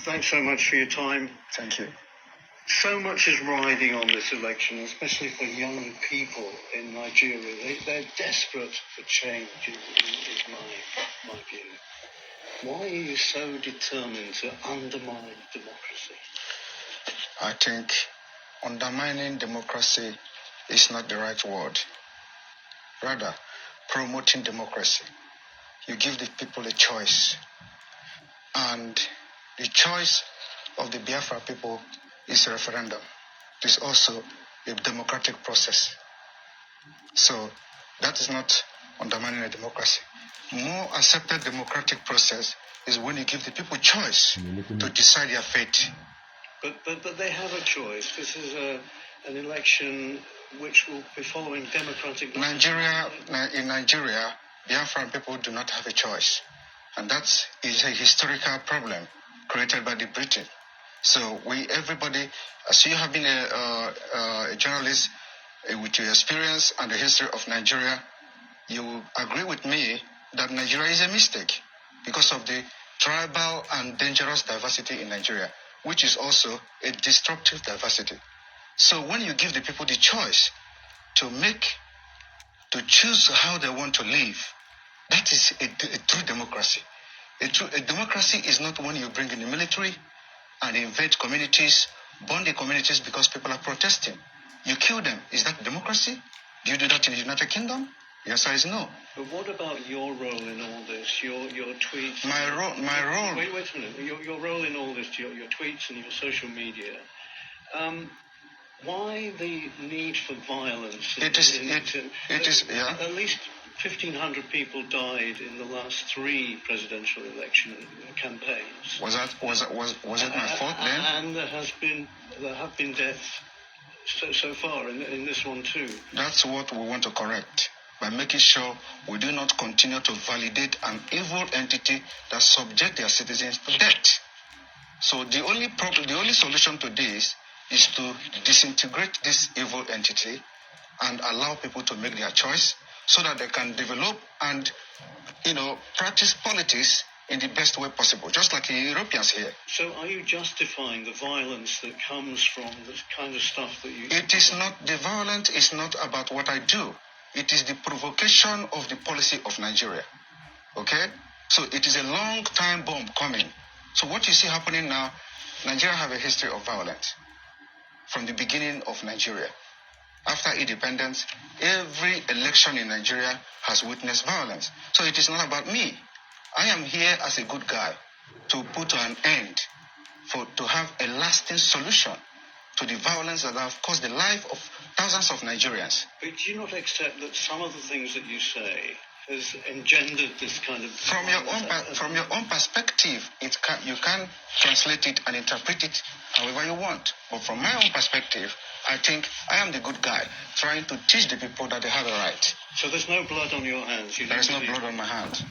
Thanks so much for your time. Thank you. So much is riding on this election, especially for young people in Nigeria. They're desperate for change, is my view. Why are you so determined to undermine democracy? I think undermining democracy is not the right word. Rather, promoting democracy. You give the people a choice. And the choice of the Biafra people is a referendum. It is also a democratic process. So that is not undermining a democracy. More accepted democratic process is when you give the people choice to decide their fate. But they have a choice. This is an election which will be following democratic... In Nigeria, Biafran people do not have a choice. And that is a historical problem created by the Britain. So everybody, as you have been a journalist with your experience and the history of Nigeria, you agree with me that Nigeria is a mistake because of the tribal and dangerous diversity in Nigeria, which is also a destructive diversity. So when you give the people the choice to choose how they want to live, that is a true democracy. A democracy is not when you bring in the military and invade communities, burn the communities because people are protesting. You kill them. Is that democracy? Do you do that in the United Kingdom? The answer is no. But what about your role in all this? Your tweets? My role. Wait a minute. Your role in all this, your tweets and your social media. Why the need for violence? It is. Yeah. At least 1,500 people died in the last 3 presidential election campaigns. Was it my fault then? And there have been deaths so far in this one too. That's what we want to correct by making sure we do not continue to validate an evil entity that subject their citizens to death. So the only solution to this is to disintegrate this evil entity and allow people to make their choice so that they can develop and, practice politics in the best way possible, just like the Europeans here. So are you justifying the violence that comes from this kind of stuff that you... It is not, the violence is not about what I do. It is the provocation of the policy of Nigeria. Okay? So it is a long time bomb coming. So what you see happening now, Nigeria have a history of violence from the beginning of Nigeria. After independence, every election in Nigeria has witnessed violence. So it is not about me. I am here as a good guy to put an end, to have a lasting solution to the violence that have caused the life of thousands of Nigerians. But do you not accept that some of the things that you say has engendered this kind of... From your own perspective, you can translate it and interpret it however you want. But from my own perspective, I think I am the good guy trying to teach the people that they have a right. So there's no blood on your hands? There is no blood on my hand.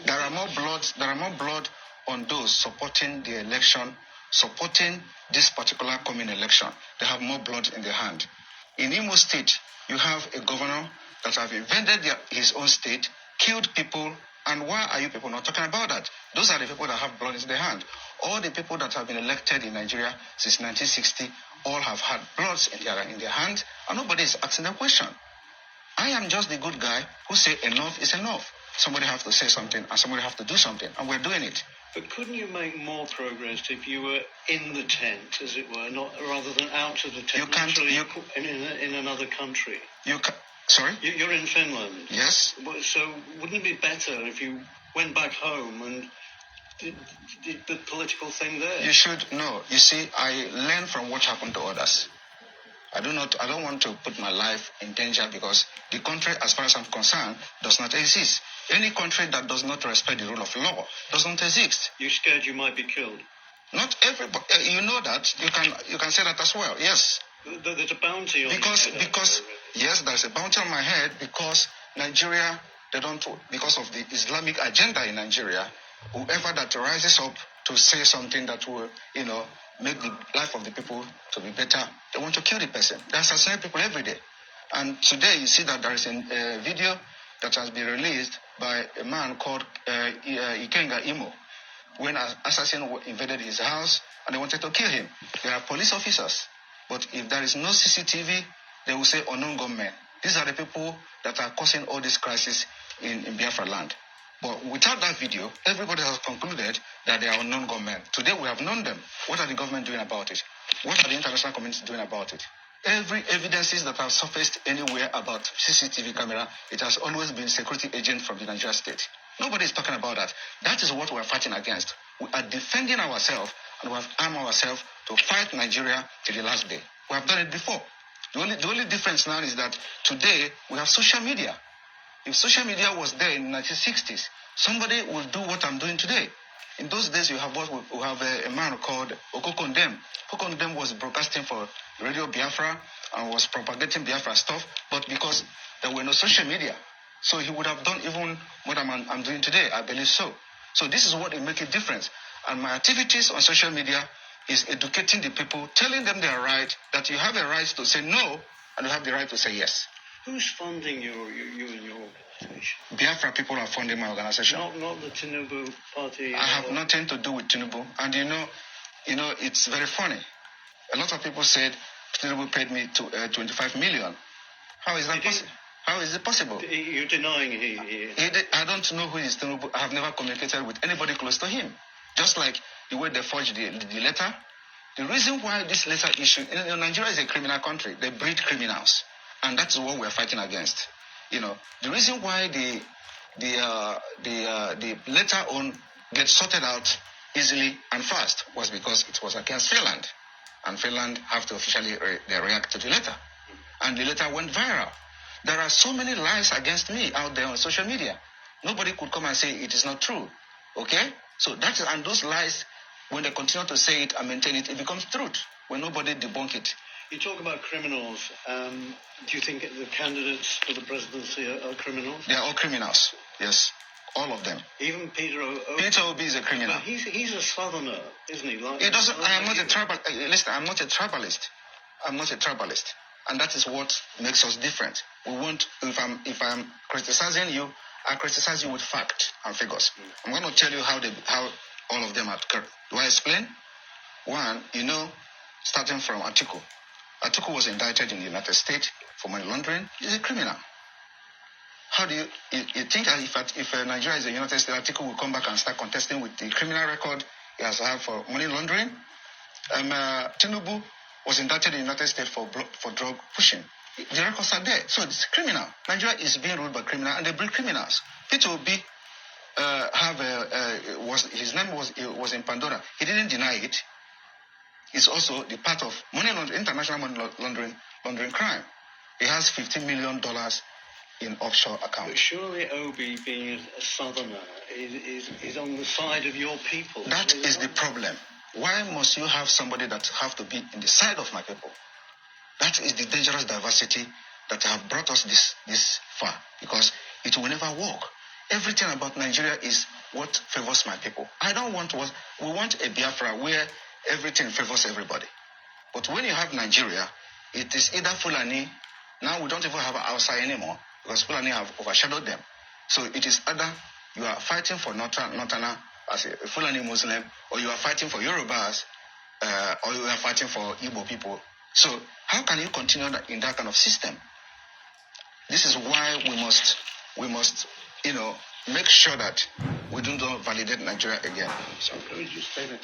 There are more blood on those supporting the election, supporting this particular coming election. They have more blood in their hand. In Imo State, you have a governor that have invaded his own state, killed people, and why are you people not talking about that? Those are the people that have blood in their hand. All the people that have been elected in Nigeria since 1960 all have had blood in their hand, and nobody is asking the question. I am just the good guy who say enough is enough. Somebody have to say something, and somebody have to do something, and we're doing it. But couldn't you make more progress if you were in the tent, as it were, rather than out of the tent? You can't. In another country. Sorry? You're in Finland. Yes. So wouldn't it be better if you went back home and did the political thing there? You should know. You see, I learn from what happened to others. I don't want to put my life in danger because the country, as far as I'm concerned, does not exist. Any country that does not respect the rule of law does not exist. You're scared you might be killed? Not everybody. You know that. You can say that as well. Yes. There's a bounty on because yes, there's a bounty on my head because Nigeria, because of the Islamic agenda in Nigeria, whoever that rises up to say something that will, make the life of the people to be better, they want to kill the person. They assassinate people every day. And today you see that there is a video that has been released by a man called Ikenga Imo. when an assassin invaded his house and they wanted to kill him. There are police officers. But if there is no CCTV, they will say unknown gunmen. These are the people that are causing all this crisis in Biafra land. But without that video, everybody has concluded that they are unknown gunmen. Today we have known them. What are the government doing about it? What are the international community doing about it? Every evidences that have surfaced anywhere about CCTV camera, it has always been security agent from the Nigeria state. Nobody is talking about that. That is what we are fighting against. We are defending ourselves and we have armed ourselves to fight Nigeria till the last day. We have done it before. The only difference now is that today we have social media. If social media was there in the 1960s, somebody would do what I'm doing today. In those days, we have a man called Okokondem. Okokondem was broadcasting for Radio Biafra and was propagating Biafra stuff, but because there were no social media, so he would have done even what I'm doing today, I believe so. So this is what will make a difference. And my activities on social media is educating the people, telling them they are right, that you have a right to say no, and you have the right to say yes. Who's funding you and your organization? Biafra people are funding my organization. Not the Tinubu party. I have nothing to do with Tinubu. And you know, it's very funny. A lot of people said Tinubu paid me 25 million. How is that possible? How is it possible? You're denying I don't know who is Tinubu. I have never communicated with anybody close to him. Just like the way they forged the letter. The reason why this letter issue, Nigeria is a criminal country. They breed criminals. And that's what we're fighting against. The reason why the letter on gets sorted out easily and fast was because it was against Finland. And Finland have to officially react to the letter. And the letter went viral. There are so many lies against me out there on social media. Nobody could come and say it is not true. Okay? So and those lies, when they continue to say it and maintain it, it becomes truth. When nobody debunk it. You talk about criminals. Do you think the candidates for the presidency are criminals? They are all criminals. Yes, all of them. Even Peter Obi. Peter Obi is a criminal. But he's a southerner, isn't he? He doesn't. I am not a tribal. Listen, I'm not a tribalist. I'm not a tribalist, and that is what makes us different. We want. If I'm criticizing you, I criticize you with fact and figures. I'm going to tell you how all of them are correct. Do I explain? One, starting from Atiku. Atiku was indicted in the United States for money laundering. He's a criminal. How do you think that if Nigeria is a United States, Atiku will come back and start contesting with the criminal record he has had for money laundering? Tinubu was indicted in the United States for drug pushing. The records are there. So it's criminal. Nigeria is being ruled by criminals, and they breed criminals. Peter Obi his name was in Pandora. He didn't deny it. It's also the part of international money laundering crime. He has $15 million in offshore accounts. But surely Obi, being a southerner, is on the side of your people. That is the problem. Why must you have somebody that have to be in the side of my people? That is the dangerous diversity that have brought us this far, because it will never work. Everything about Nigeria is what favors my people. We want a Biafra where everything favors everybody. But when you have Nigeria, it is either Fulani. Now we don't even have Hausa anymore because Fulani have overshadowed them. So it is either you are fighting for Northerner as a Fulani Muslim, or you are fighting for Yorubas, or you are fighting for Igbo people. So how can you continue in that kind of system? This is why we must make sure that we don't validate Nigeria again. So let me just say that.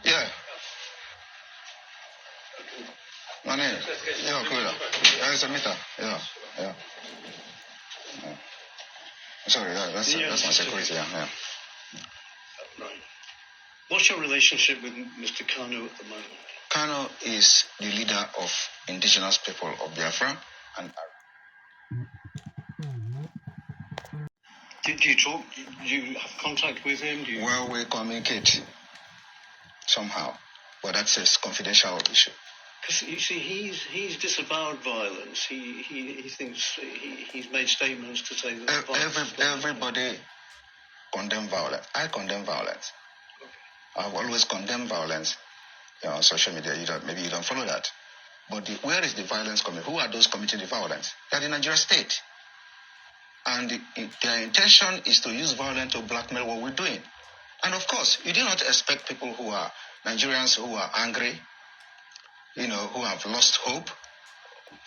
Yeah. My name. Yeah, cool. It's a meter. Yeah. Sorry, that's my security. Yeah. Right. What's your relationship with Mr. Kanu at the moment? Kanu is the leader of indigenous people of Biafra, and Did you talk? Do you have contact with him? Well, we communicate somehow, but that's a confidential issue. Because you see, he's disavowed violence. He thinks he's made statements to say that everybody condemn violence. I condemn violence. Okay. I've always condemned violence on social media. Maybe you don't follow that, But where is the violence coming? Who are those committing the violence? They are the Nigerian state. And their intention is to use violence to blackmail what we're doing. And of course, you do not expect people who are Nigerians who are angry, who have lost hope.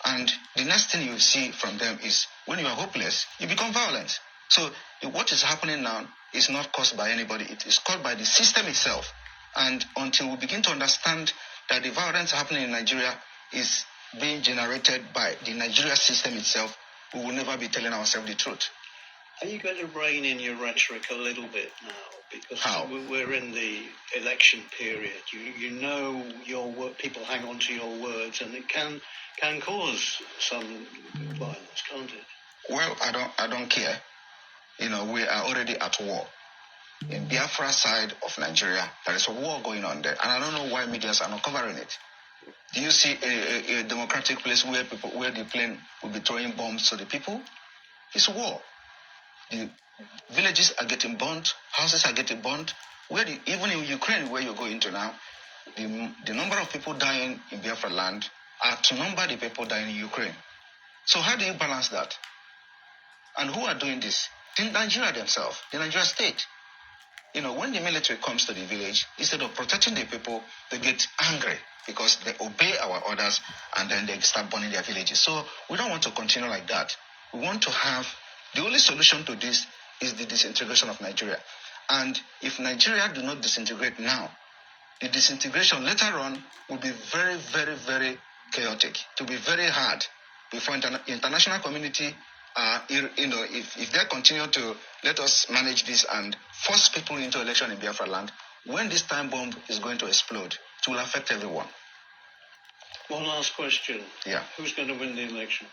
And the next thing you see from them is when you are hopeless, you become violent. So what is happening now is not caused by anybody. It is caused by the system itself. And until we begin to understand that the violence happening in Nigeria is being generated by the Nigeria system itself, we will never be telling ourselves the truth. Are you going to rein in your rhetoric a little bit now? Because How? We're in the election period. You know people hang on to your words, and it can cause some violence, can't it? Well, I don't care. We are already at war. In Biafra side of Nigeria, there is a war going on there, and I don't know why medias are not covering it. Do you see a democratic place where the plane will be throwing bombs to the people? It's war. The villages are getting burnt, houses are getting burnt. Even in Ukraine, where you're going to now, the number of people dying in Biafra land outnumber the people dying in Ukraine. So how do you balance that? And who are doing this? The Nigeria themselves, the Nigeria state. When the military comes to the village, instead of protecting the people, they get angry because they obey our orders and then they start burning their villages. So we don't want to continue like that. We want to have, the only solution to this is the disintegration of Nigeria. And if Nigeria do not disintegrate now, the disintegration later on will be very, very, very chaotic. To be very hard before international community, if they continue to let us manage this and force people into election in Biafra land, when this time bomb is going to explode, it will affect everyone. One last question. Yeah. Who's going to win the election?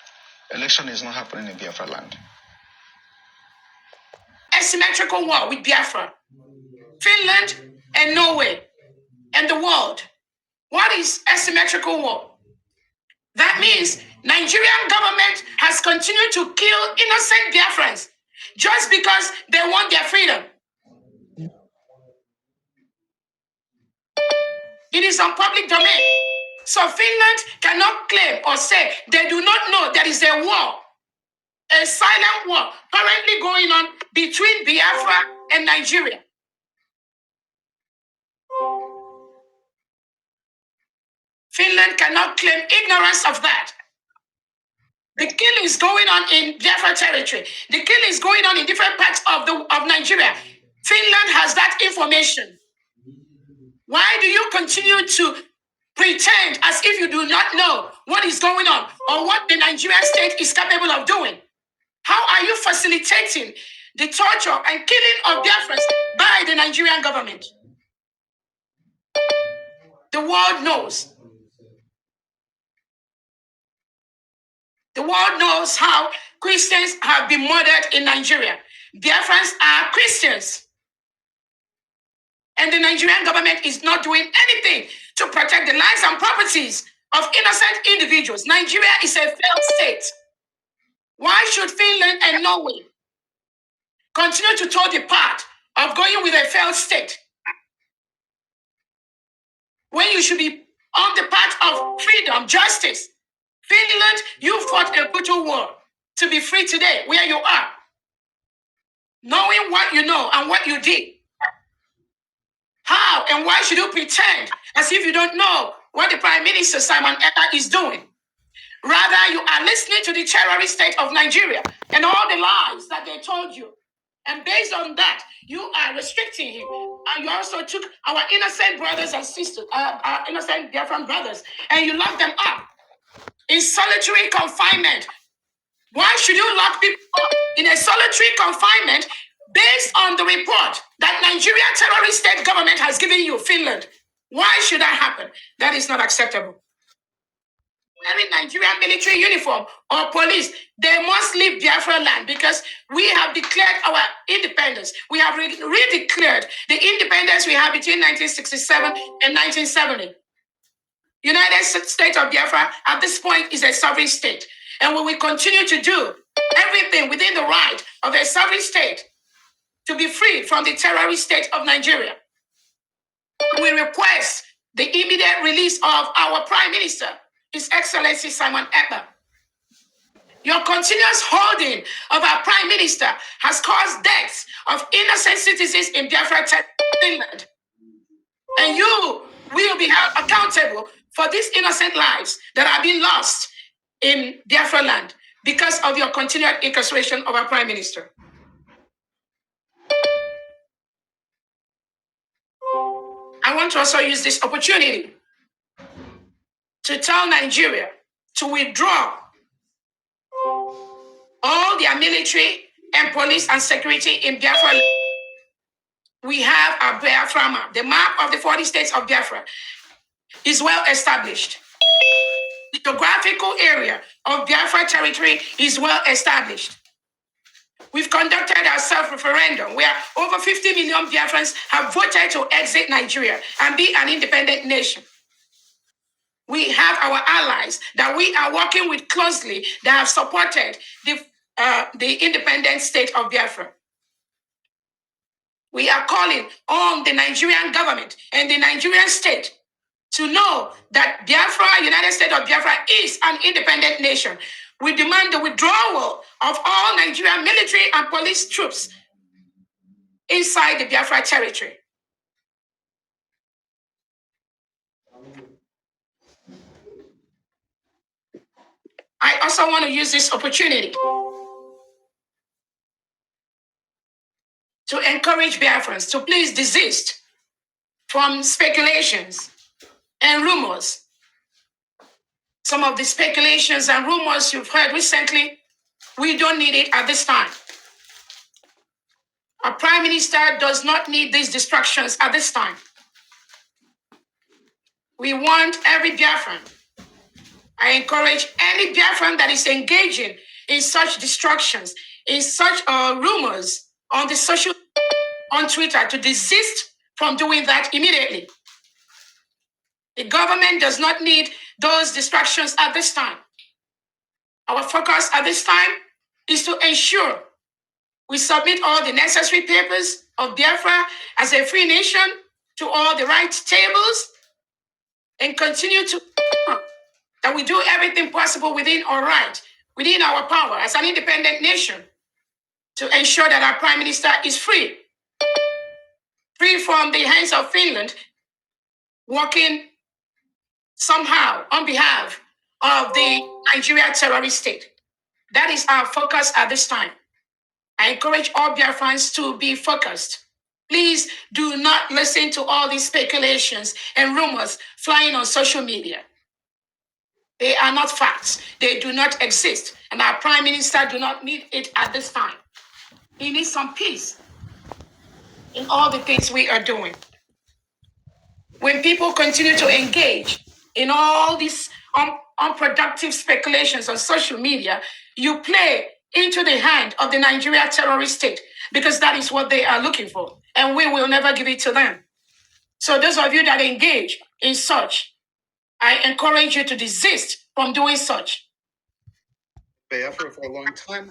Election is not happening in Biafra land. Asymmetrical war with Biafra, Finland and Norway, and the world. What is asymmetrical war? That means Nigerian government has continued to kill innocent Biafrans just because they want their freedom. It is on public domain. So Finland cannot claim or say they do not know there is a war, a silent war currently going on between Biafra and Nigeria. Finland cannot claim ignorance of that. The killings going on in Biafra territory, the killings going on in different parts of Nigeria. Finland has that information. Why do you continue to pretend as if you do not know what is going on or what the Nigerian state is capable of doing? How are you facilitating the torture and killing of Biafrans by the Nigerian government? The world knows. The world knows how Christians have been murdered in Nigeria. Biafrans are Christians. And the Nigerian government is not doing anything to protect the lives and properties of innocent individuals. Nigeria is a failed state. Why should Finland and Norway continue to toe the path of going with a failed state when you should be on the path of freedom, justice? Finland, you fought a brutal war to be free today where you are, knowing what you know and what you did. How and why should you pretend as if you don't know what the Prime Minister Simon Ekpa is doing? Rather, you are listening to the terrorist state of Nigeria and all the lies that they told you. And based on that, you are restricting him. And you also took our innocent brothers and sisters, our innocent Biafran brothers, and you locked them up in solitary confinement. Why should you lock people up in a solitary confinement based on the report that Nigeria terrorist state government has given you, Finland? Why should that happen? That is not acceptable. Wearing Nigerian military uniform or police, they must leave Biafra land because we have declared our independence. We have redeclared the independence we had between 1967 and 1970. United States of Biafra at this point is a sovereign state. And we will continue to do everything within the right of a sovereign state to be free from the terrorist state of Nigeria. We request the immediate release of our Prime Minister, His Excellency Simon Ekpa. Your continuous holding of our Prime Minister has caused deaths of innocent citizens in Biafra, Finland. And you will be held accountable for these innocent lives that are being lost in Biafra land because of your continued incarceration of our Prime Minister. I want to also use this opportunity to tell Nigeria to withdraw all their military and police and security in Biafra. We have a Biafra map. The map of the 40 states of Biafra is well established. The geographical area of Biafra territory is well established. We've conducted our self-referendum where over 50 million Biafrans have voted to exit Nigeria and be an independent nation. We have our allies that we are working with closely that have supported the independent state of Biafra. We are calling on the Nigerian government and the Nigerian state to know that Biafra, United States of Biafra, is an independent nation. We demand the withdrawal of all Nigerian military and police troops inside the Biafra territory. I also want to use this opportunity to encourage Biafrans to please desist from speculations and rumors. Some of the speculations and rumors you've heard recently, we don't need it at this time. Our Prime Minister does not need these distractions at this time. We want every Biafran. I encourage any Biafran that is engaging in such distractions, in such rumors on Twitter to desist from doing that immediately. The government does not need those distractions at this time. Our focus at this time is to ensure we submit all the necessary papers of Biafra as a free nation to all the right tables and continue to that we do everything possible within our right, within our power as an independent nation to ensure that our Prime Minister is free from the hands of Finland, working somehow on behalf of the Nigeria terrorist state. That is our focus at this time. I encourage all Biafrans to be focused. Please do not listen to all these speculations and rumors flying on social media. They are not facts. They do not exist. And our Prime Minister do not need it at this time. He needs some peace in all the things we are doing. When people continue to engage in all these unproductive speculations on social media, you play into the hand of the Nigeria terrorist state because that is what they are looking for. And we will never give it to them. So those of you that engage in such, I encourage you to desist from doing such. Biafra for a long time.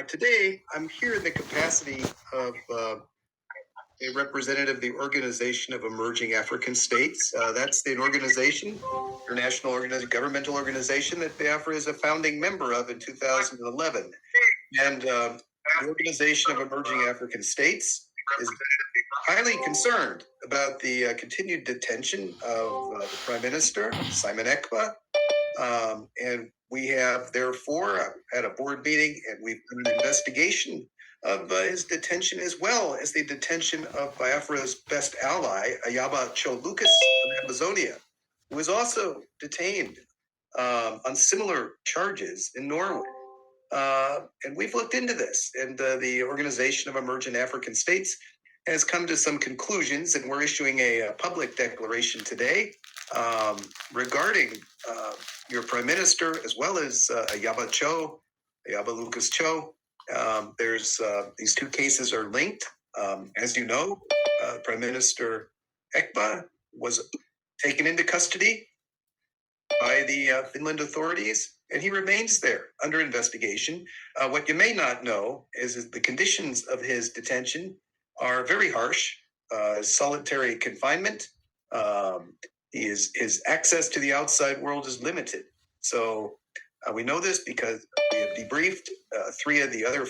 Today, I'm here in the capacity of a representative of the Organization of Emerging African States. That's an organization, international governmental organization that Biafra is a founding member of in 2011. And the Organization of Emerging African States is highly concerned about the continued detention of the Prime Minister, Simon Ekpa. And we have therefore had a board meeting and we've done an investigation of his detention as well as the detention of Biafra's best ally, Ayaba Cho Lucas of Amazonia, who was also detained on similar charges in Norway. And we've looked into this, and the Organization of Emerging African States has come to some conclusions, and we're issuing a public declaration today regarding your Prime Minister, as well as Ayaba Lucas Cho. There's these two cases are linked. As you know, Prime Minister Ekpa was taken into custody by the Finland authorities, and he remains there under investigation. What you may not know is the conditions of his detention are very harsh. Solitary confinement. His access to the outside world is limited. So we know this because we have debriefed 3 of the other